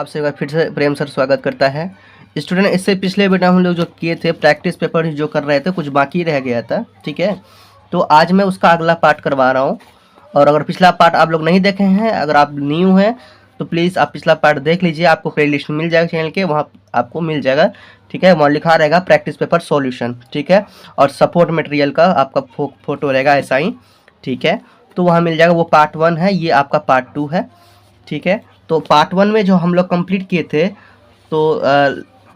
आपसे एक बार फिर से प्रेम सर स्वागत करता है। स्टूडेंट, इससे पिछले बेटा हम लोग जो किए थे प्रैक्टिस पेपर जो कर रहे थे, कुछ बाकी रह गया था, ठीक है। तो आज मैं उसका अगला पार्ट करवा रहा हूँ। और अगर पिछला पार्ट आप लोग नहीं देखे हैं, अगर आप न्यू हैं तो प्लीज़ आप पिछला पार्ट देख लीजिए। आपको प्लेलिस्ट मिल जाएगा चैनल के, वहाँ आपको मिल जाएगा, ठीक है। वहाँ लिखा रहेगा प्रैक्टिस पेपर सॉल्यूशन, ठीक है। और सपोर्ट मटेरियल का आपका फोटो रहेगा ऐसा ही, ठीक है। तो वहाँ मिल जाएगा। वो पार्ट 1 है, ये आपका पार्ट 2 है, ठीक है। तो पार्ट 1 में जो हम लोग कंप्लीट किए थे, तो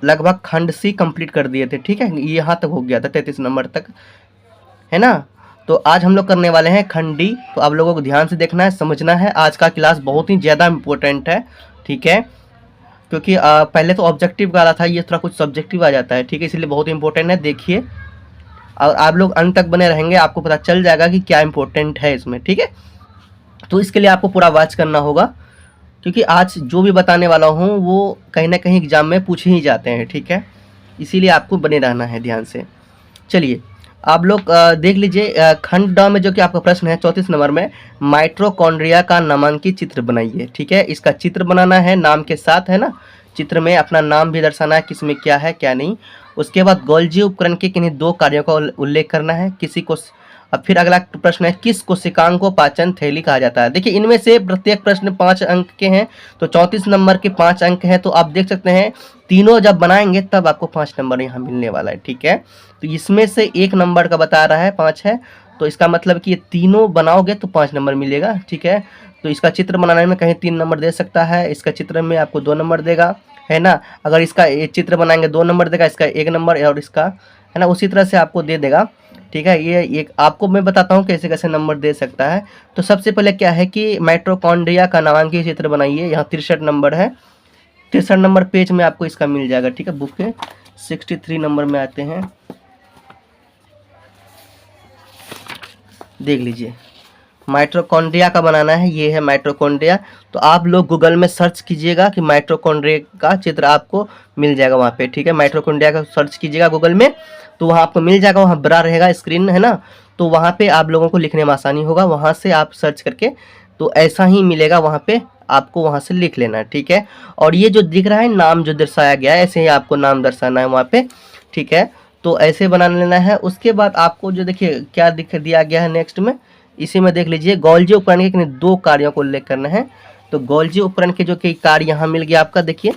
लगभग खंड सी कंप्लीट कर दिए थे, ठीक है। ये यहाँ तक हो गया था 33 नंबर तक, है ना। तो आज हम लोग करने वाले हैं खंड डी। तो आप लोगों को ध्यान से देखना है, समझना है। आज का क्लास बहुत ही ज़्यादा इम्पोर्टेंट है, ठीक है। क्योंकि पहले तो ऑब्जेक्टिव वाला था, ये थोड़ा कुछ सब्जेक्टिव आ जाता है, ठीक है। इसलिए बहुत इंपॉर्टेंट है, देखिए। और आप लोग अंत तक बने रहेंगे, आपको पता चल जाएगा कि क्या इंपॉर्टेंट है इसमें, ठीक है। तो इसके लिए आपको पूरा वॉच करना होगा, क्योंकि आज जो भी बताने वाला हूँ वो कहीं ना कहीं एग्जाम में पूछे ही जाते हैं, ठीक है। इसीलिए आपको बने रहना है ध्यान से। चलिए आप लोग देख लीजिए। खंड ड में जो कि आपका प्रश्न है 34 नंबर में, माइटोकॉन्ड्रिया का नामांकित चित्र बनाइए, ठीक है। इसका चित्र बनाना है नाम के साथ, है ना। चित्र में अपना नाम भी दर्शाना है, किसमें क्या है क्या नहीं। उसके बाद गोल्जी उपकरण के किन्हीं 2 कार्यों का उल्लेख करना है। किसी को अब फिर अगला प्रश्न है, किस कोशिकांग को पाचन थैली कहा जाता है। देखिए इनमें से प्रत्येक प्रश्न 5 अंक के हैं, तो 34 नंबर के 5 अंक हैं। तो आप देख सकते हैं तीनों जब बनाएंगे तब आपको 5 नंबर यहाँ मिलने वाला है, ठीक है। तो इसमें से 1 नंबर का बता रहा है, 5 है, तो इसका मतलब कि ये तीनों बनाओगे तो 5 नंबर मिलेगा, ठीक है। तो इसका चित्र बनाने में कहीं 3 नंबर दे सकता है, इसका चित्र में आपको 2 नंबर देगा, है ना। अगर इसका चित्र बनाएंगे 2 नंबर देगा, इसका 1 नंबर, और इसका, है ना, उसी तरह से आपको दे देगा, ठीक है। ये एक आपको मैं बताता हूँ कैसे कैसे नंबर दे सकता है। तो सबसे पहले क्या है कि माइटोकॉन्ड्रिया का नामांकित चित्र बनाइए। यहाँ 63 नंबर है, 63 नंबर पेज में आपको इसका मिल जाएगा, ठीक है। बुक के 63 नंबर में आते हैं, देख लीजिए। माइटोकॉन्ड्रिया का बनाना है, ये है माइटोकॉन्ड्रिया। तो आप लोग गूगल में सर्च कीजिएगा कि माइटोकॉन्ड्रिया का चित्र आपको मिल जाएगा वहाँ पे, ठीक है। माइटोकॉन्ड्रिया का सर्च कीजिएगा गूगल में, तो वहाँ आपको मिल जाएगा। वहाँ बड़ा रहेगा स्क्रीन, है ना। तो वहाँ पे आप लोगों को लिखने में आसानी होगा, वहाँ से आप सर्च करके तो ऐसा ही मिलेगा, वहाँ पे आपको वहाँ से लिख लेना है, ठीक है। और ये जो दिख रहा है नाम जो दर्शाया गया है, ऐसे ही आपको नाम दर्शाना है वहाँ पे, ठीक है। तो ऐसे बना लेना है। उसके बाद आपको जो देखिए क्या दिया गया है नेक्स्ट में, इसी में देख लीजिए, गोल्जी उपकरण के 2 कार्यों को उल्लेख करना है। तो गोल्जी उपकरण के जो कि कार्य यहाँ मिल गया आपका, देखिए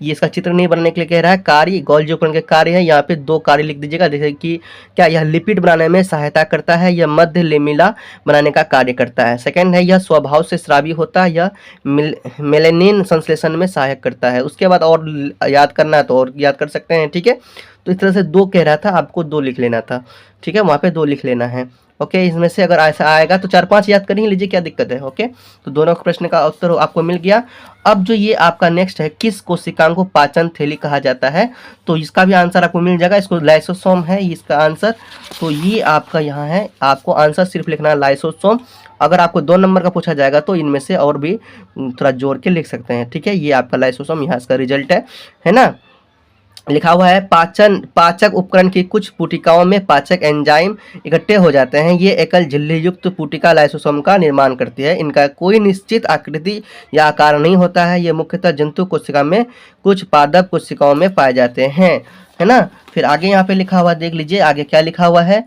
ये इसका चित्र नहीं बनाने के लिए कह रहा है। कार्य, गोल्जी उपकरण के कार्य है, यहाँ पे 2 कार्य लिख दीजिएगा। जैसे कि क्या यह लिपिड बनाने में सहायता करता है, यह मध्य लेमिला बनाने का कार्य करता है। सेकंड है, यह स्वभाव से स्रावी होता है, यह मेलेनिन संश्लेषण में सहायक करता है। उसके बाद और याद करना है तो और याद कर सकते हैं, ठीक है। तो इस तरह से 2 कह रहा था, आपको 2 लिख लेना था, ठीक है। वहाँ पे 2 लिख लेना है, ओके। इसमें से अगर ऐसा आएगा तो 4-5 याद कर ही लीजिए, क्या दिक्कत है, ओके। तो दोनों प्रश्न का उत्तर आपको मिल गया। अब जो ये आपका नेक्स्ट है, किस कोशिकांग को पाचन थैली कहा जाता है, तो इसका भी आंसर आपको मिल जाएगा। इसको लाइसोसोम है इसका आंसर। तो ये आपका यहाँ है, आपको आंसर सिर्फ लिखना है लाइसोसोम। अगर आपको 2 नंबर का पूछा जाएगा तो इनमें से और भी थोड़ा जोड़ के लिख सकते हैं, ठीक है। ये आपका लाइसोसोम, यहाँ इसका रिजल्ट है ना। लिखा हुआ है, पाचक उपकरण की कुछ पुटिकाओं में पाचक एंजाइम इकट्ठे हो जाते हैं। ये एकल झिल्ली युक्त पुटिका लाइसोसोम का निर्माण करती है। इनका कोई निश्चित आकृति या आकार नहीं होता है। ये मुख्यतः जंतु कोशिका में, कुछ पादप कोशिकाओं में पाए जाते हैं, है ना। फिर आगे यहाँ पे लिखा हुआ देख लीजिए, आगे क्या लिखा हुआ है।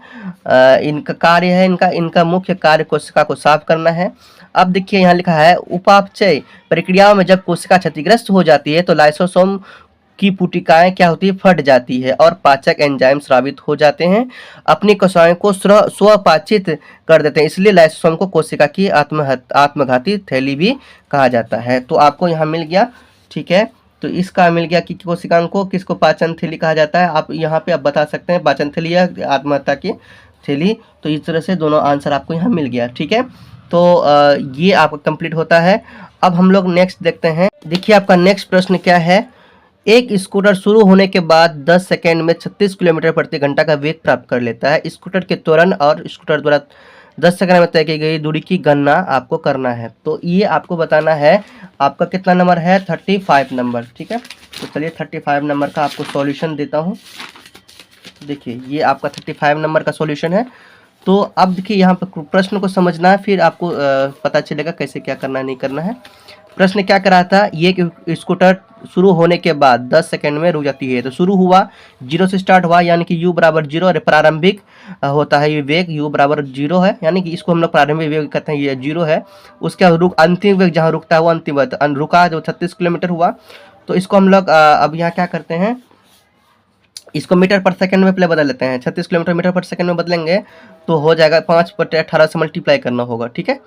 इनका कार्य है, इनका मुख्य कार्य कोशिका को साफ करना है। अब देखिए यहाँ लिखा है, उपापचय प्रक्रियाओं में जब कोशिका क्षतिग्रस्त हो जाती है तो लाइसोसोम की पुटिकाएं क्या होती है, फट जाती है और पाचक एंजाइम स्रावित हो जाते हैं, अपनी कोशिकाओं को स्वपाचित कर देते हैं। इसलिए लाइसोसोम को कोशिका की आत्मघाती थैली भी कहा जाता है। तो आपको यहाँ मिल गया, ठीक है। तो इसका मिल गया कि कोशिकाओं को किसको पाचन थैली कहा जाता है। आप यहाँ पे आप बता सकते हैं पाचन थैली या आत्महत्या की थैली। तो इस तरह से दोनों आंसर आपको यहाँ मिल गया, ठीक है। तो ये आपका कंप्लीट होता है। अब हम लोग नेक्स्ट देखते हैं। देखिए आपका नेक्स्ट प्रश्न क्या है, एक स्कूटर शुरू होने के बाद 10 सेकेंड में 36 किलोमीटर प्रति घंटा का वेग प्राप्त कर लेता है। स्कूटर के त्वरण और स्कूटर द्वारा 10 सेकंड में तय की गई दूरी की गणना आपको करना है। तो ये आपको बताना है। आपका कितना नंबर है, 35 नंबर, ठीक है। तो चलिए 35 नंबर का आपको सॉल्यूशन देता हूँ। देखिए ये आपका 35 नंबर का सॉल्यूशन है। तो अब देखिए यहाँ पर प्रश्न को समझना है, फिर आपको पता चलेगा कैसे क्या करना है नहीं करना है। प्रश्न क्या कर रहा था, ये कि स्कूटर शुरू होने के बाद 10 सेकंड में रुक जाती है। तो शुरू हुआ, 0 से स्टार्ट हुआ, यानी कि u बराबर 0, और प्रारंभिक होता है ये वेग u बराबर 0 है, यानी कि इसको हम लोग प्रारंभिक वेग कहते हैं, ये 0 है। उसके बाद अंतिम वेग जहाँ रुकता है वो अंतिम वेग, रुका जो 36 किलोमीटर हुआ। तो इसको हम लोग अब यहाँ क्या करते हैं, इसको मीटर पर सेकंड में पहले बदल लेते हैं। 36 किलोमीटर मीटर पर सेकंड में बदलेंगे तो हो जाएगा 5/18 से मल्टीप्लाई करना होगा, ठीक है।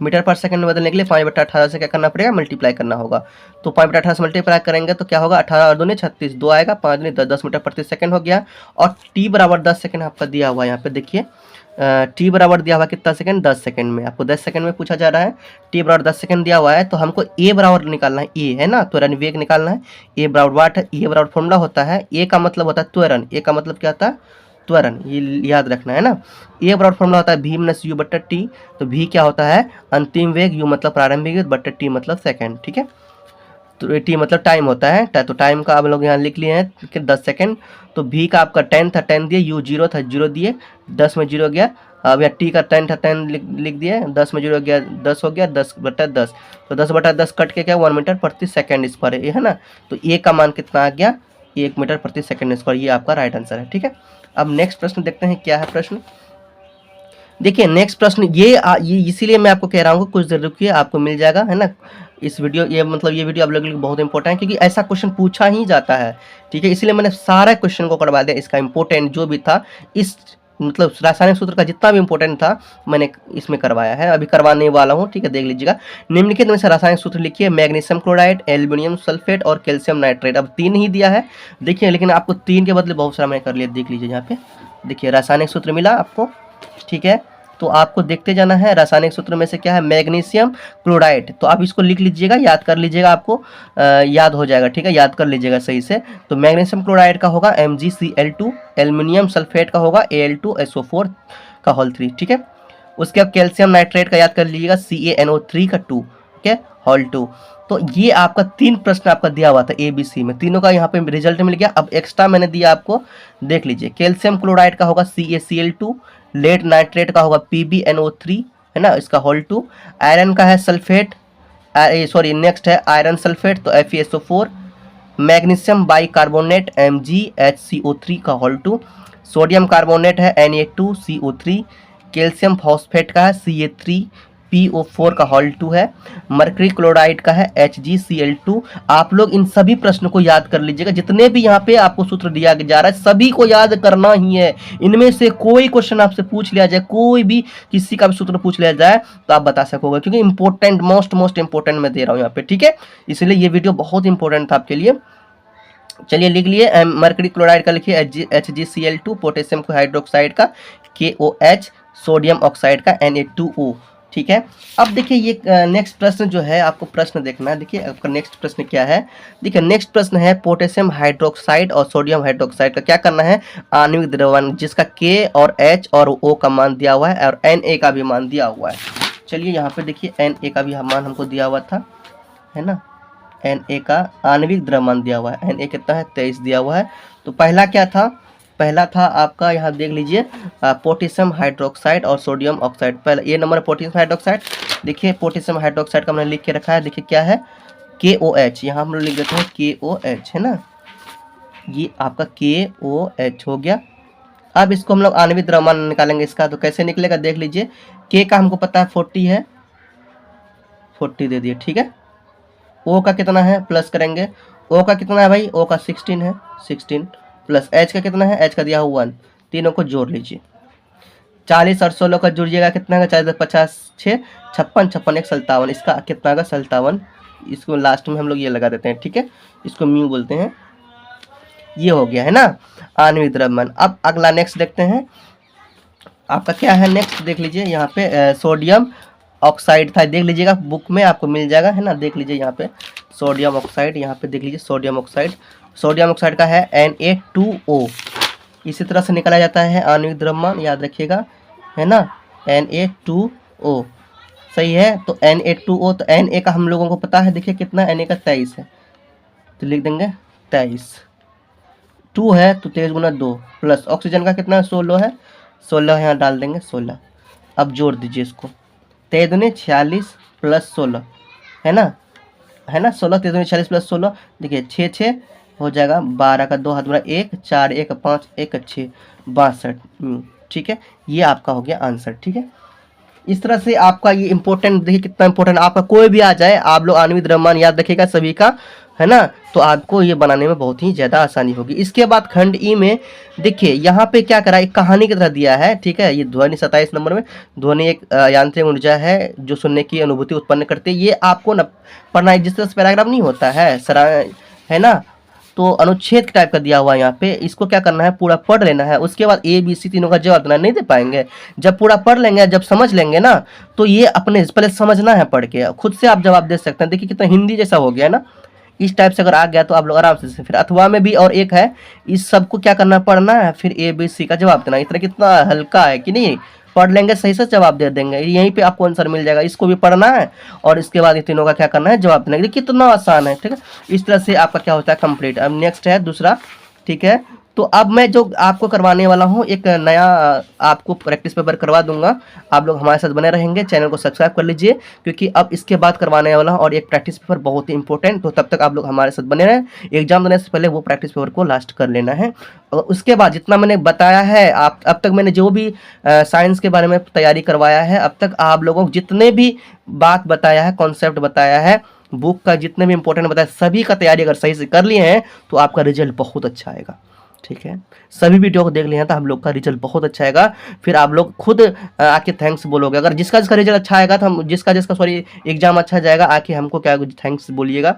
मीटर पर सेकंड में बदलने के लिए 5/18 से क्या करना पड़ेगा, मल्टीप्लाई करना होगा। तो 5/18 से मल्टीप्लाई करेंगे तो क्या होगा, 18 और 2 36, 2 आएगा, 5 दूनी 10, 10 मीटर प्रति सेकंड हो गया। और टी बराबर 10 सेकंड आपका दिया हुआ है यहाँ पे, देखिए टी बराबर दिया हुआ कितना सेकंड, 10 सेकंड में। आपको 10 सेकंड में पूछा जा रहा है, टी बराबर 10 सेकंड दिया हुआ है। तो हमको ए बराबर निकालना है, ए है ना, त्वरण वेग निकालना है। ए बराबर वाट है, ए बराबर फॉर्मूला होता है, ए का मतलब होता है त्वरण, ए का मतलब क्या होता है, त्वरण, ये याद रखना है ना। ए बराबर फॉर्मूला होता है v माइनस यू बट्टा टी। तो v क्या होता है, अंतिम वेग, यू मतलब प्रारंभिक वेग, बट्टा टी मतलब सेकंड, ठीक है। तो टी मतलब टाइम होता है, तो टाइम का आप लोग यहाँ लिख लिए हैं कि 10 सेकंड। तो v का आपका 10 था, 10 दिए, u 0 था, 0 दिए, 10 में 0 गया। अब यहाँ टी का 10 था, 10 लिख दिए, 10 में 0 गया, 10 हो गया, 10/10। तो 10/10 कट के क्या, 1 मीटर प्रति सेकंड स्क्वायर है ना। तो ए का मान कितना आ गया, 1 मीटर प्रति सेकंड स्क्वायर, ये आपका राइट आंसर है, ठीक है। अब नेक्स्ट प्रश्न देखते हैं क्या है प्रश्न। देखिए नेक्स्ट प्रश्न ये इसीलिए मैं आपको कह रहा हूँ कुछ देर रुकिए, आपको मिल जाएगा, है ना। इस वीडियो ये मतलब ये वीडियो आप लोगों के लिए बहुत इंपॉर्टेंट है, क्योंकि ऐसा क्वेश्चन पूछा ही जाता है, ठीक है। इसलिए मैंने सारा क्वेश्चन को करवा दिया, इसका इंपॉर्टेंट जो भी था, इस मतलब रासायनिक सूत्र का जितना भी इंपॉर्टेंट था मैंने इसमें करवाया है, अभी करवाने वाला हूँ, ठीक है। देख लीजिएगा, निम्नलिखित में से रासायनिक सूत्र लिखिए, मैग्नीशियम क्लोराइड, एल्यूमिनियम सल्फेट और कैल्शियम नाइट्रेट। अब 3 ही दिया है, देखिए, लेकिन आपको 3 के बदले बहुत सारा मैंने कर लिया, देख लीजिए यहाँ पे, देखिए रासायनिक सूत्र मिला आपको, ठीक है। तो आपको देखते जाना है, रासायनिक सूत्र में से क्या है, मैग्नीशियम क्लोराइड। तो आप इसको लिख लीजिएगा, याद कर लीजिएगा, आपको याद हो जाएगा, ठीक है, याद कर लीजिएगा सही से। तो मैग्नीशियम क्लोराइड का होगा MgCl2, एल्यूमिनियम सल्फेट का होगा Al2SO4 का होल 3, ठीक है। उसके बाद कैल्शियम नाइट्रेट का याद कर लीजिएगा CaNO3 का 2, ठीक है, होल 2। तो ये आपका 3 प्रश्न आपका दिया हुआ था ABC में, तीनों का यहाँ पे रिजल्ट मिल गया। अब एक्स्ट्रा मैंने दिया आपको, देख लीजिए, कैल्शियम क्लोराइड का होगा CaCl2, लेड नाइट्रेट का होगा PbNO3, है ना, इसका होल 2। आयरन का है सल्फेट, सॉरी नेक्स्ट है आयरन सल्फेट, तो FeSO4। मैग्नीशियम बाइकार्बोनेट MgHCO3 का होल 2। सोडियम कार्बोनेट है Na2CO3। कैल्शियम फॉस्फेट का है Ca3PO4 का होल 2 है। मर्करी क्लोराइड का है HgCl2। आप लोग इन सभी प्रश्नों को याद कर लीजिएगा, जितने भी यहाँ पे आपको सूत्र दिया जा रहा है सभी को याद करना ही है। इनमें से कोई क्वेश्चन आपसे पूछ लिया जाए, कोई भी किसी का भी सूत्र पूछ लिया जाए तो आप बता सकोगे, क्योंकि इंपॉर्टेंट, मोस्ट इंपॉर्टेंट मैं दे रहा हूँ यहाँ पे, ठीक है। इसलिए ये वीडियो बहुत इंपॉर्टेंट था आपके लिए। चलिए लिख लिए, मर्करी क्लोराइड का लिखिए HgCl2, पोटेशियम हाइड्रोक्साइड का KOH, सोडियम ऑक्साइड का Na2O, ठीक है। अब देखिए ये नेक्स्ट प्रश्न जो है, आपको प्रश्न देखना है। देखिए आपका नेक्स्ट प्रश्न क्या है, देखिए नेक्स्ट प्रश्न है पोटेशियम हाइड्रोक्साइड और सोडियम हाइड्रोक्साइड का क्या करना है, आणविक द्रव्यमान, जिसका K और H और O का मान दिया हुआ है और Na का भी मान दिया हुआ है। चलिए यहाँ पे देखिए Na का भी मान हमको दिया हुआ था, है ना, Na का आणविक द्रव्यमान दिया हुआ है, Na कितना है 23 दिया हुआ है। तो पहला क्या था, पहला था आपका, यहाँ देख लीजिए, पोटेशियम हाइड्रोक्साइड और सोडियम ऑक्साइड। पहला ये नंबर है पोटेशियम हाइड्रोक्साइड। देखिए पोटेशियम हाइड्रोक्साइड का मैंने लिख के रखा है, देखिए क्या है KOH, यहाँ हम लोग लिख देते हैं KOH, है ना, ये आपका KOH हो गया। अब इसको हम लोग आणविक द्रव्यमान निकालेंगे इसका, तो कैसे निकलेगा देख लीजिए। K का हमको पता है 40 है, 40 दे दिए, ठीक है। O का कितना है, प्लस करेंगे, O का कितना है भाई, O का 16 है, 16 प्लस H का कितना है, H का दिया हुआ 1, तीनों को जोड़ लीजिए। 40 और 16 का जुड़िएगा, कितना का 40 50 6 56 56 1 57, इसका कितना का 57। इसको लास्ट में हम लोग ये लगा देते हैं, ठीक है, इसको म्यू बोलते हैं। ये हो गया, है ना, आणविक द्रव्यमान। अब अगला नेक्स्ट देखते हैं, आपका क्या है नेक्स्ट, देख लीजिए यहाँ पे सोडियम ऑक्साइड था, देख लीजिएगा बुक में आपको मिल जाएगा, है ना, देख लीजिए यहाँ पे सोडियम ऑक्साइड, यहाँ पे देख लीजिए सोडियम ऑक्साइड। सोडियम ऑक्साइड का है Na2O, इसी तरह से निकाला जाता है आणविक द्रव्यमान, याद रखिएगा, है ना, Na2O, सही है। तो Na2O, तो Na का हम लोगों को पता है, देखिए कितना, Na का 23 है, तो लिख देंगे 23, 2 है तो 23 गुना 2, प्लस ऑक्सीजन का कितना 16 है, 16 यहाँ डाल देंगे 16। अब जोड़ दीजिए इसको, 23 दूनी 46 प्लस 16, है ना, है ना, 16 13 40 प्लस 16, देखिए 6 6 हो जाएगा, 12 का 2 हाथ में 1, 4 1 5 1 6 62। ठीक है, ये आपका हो गया आंसर। ठीक है, इस तरह से आपका ये इंपॉर्टेंट, देखिए कितना इंपॉर्टेंट, आपका कोई भी आ जाए आप लोग आनविद रहमान याद रखिएगा सभी का, है ना, तो आपको ये बनाने में बहुत ही ज़्यादा आसानी होगी। इसके बाद खंड ई में देखिए यहाँ पे क्या करा, एक कहानी की तरह दिया है। ठीक है, ये ध्वनि 27 नंबर में, ध्वनि एक यांत्रिक ऊर्जा है जो सुनने की अनुभूति उत्पन्न करती है। ये आपको न पढ़ना है, जिस तरह से पैराग्राफ नहीं होता है सरा, है ना, तो अनुच्छेद टाइप का दिया हुआ है यहाँ पे, इसको क्या करना है, पूरा पढ़ लेना है। उसके बाद ए बी सी तीनों का जवाब देना, नहीं दे पाएंगे, जब पूरा पढ़ लेंगे, जब समझ लेंगे ना, तो ये अपने पहले समझना है, पढ़ के खुद से आप जवाब दे सकते हैं। देखिए कितना हिंदी जैसा हो गया ना, इस टाइप से अगर आ गया तो आप लोग आराम से। फिर अथवा में भी और एक है, इस सबको क्या करना, पढ़ना है, फिर ए बी सी का जवाब देना। इतना कितना हल्का है कि नहीं, पढ़ लेंगे सही से जवाब दे देंगे, यहीं पे आपको आंसर मिल जाएगा। इसको भी पढ़ना है और इसके बाद ये तीनों का क्या करना है, जवाब देना है। कितना आसान है। ठीक है, इस तरह से आपका क्या होता है कंप्लीट। अब नेक्स्ट है दूसरा। ठीक है, तो अब मैं जो आपको करवाने वाला हूँ, एक नया आपको प्रैक्टिस पेपर करवा दूंगा। आप लोग हमारे साथ बने रहेंगे, चैनल को सब्सक्राइब कर लीजिए, क्योंकि अब इसके बाद करवाने वाला हूँ और एक प्रैक्टिस पेपर बहुत ही इंपॉर्टेंट। तो तब तक आप लोग हमारे साथ बने रहें, एग्जाम देने से पहले वो प्रैक्टिस पेपर को लास्ट कर लेना है। और उसके बाद जितना मैंने बताया है, आप अब तक मैंने जो भी साइंस के बारे में तैयारी करवाया है, अब तक आप लोगों को जितने भी बात बताया है, कॉन्सेप्ट बताया है, बुक का जितने भी इंपॉर्टेंट बताया, सभी का तैयारी अगर सही से कर लिए हैं तो आपका रिजल्ट बहुत अच्छा आएगा। ठीक है, सभी वीडियो को देख लिया तो हम लोग का रिजल्ट बहुत अच्छा आएगा। फिर आप लोग खुद आके थैंक्स बोलोगे। अगर जिसका जिसका रिजल्ट अच्छा आएगा तो हम जिसका सॉरी एग्जाम अच्छा जाएगा, आके हमको क्या थैंक्स बोलिएगा।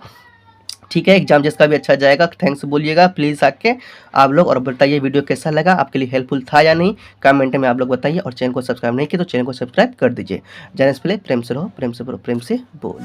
ठीक है, एग्जाम जिसका भी अच्छा जाएगा थैंक्स बोलिएगा प्लीज़ आके आप लोग। और बताइए वीडियो कैसा लगा, आपके लिए हेल्पफुल था या नहीं, कमेंट में आप लोग बताइए। और चैनल को सब्सक्राइब नहीं किया तो चैनल को सब्सक्राइब कर दीजिए। जाने से पहले प्रेम से रहो, प्रेम से बोलो, प्रेम से बोलो।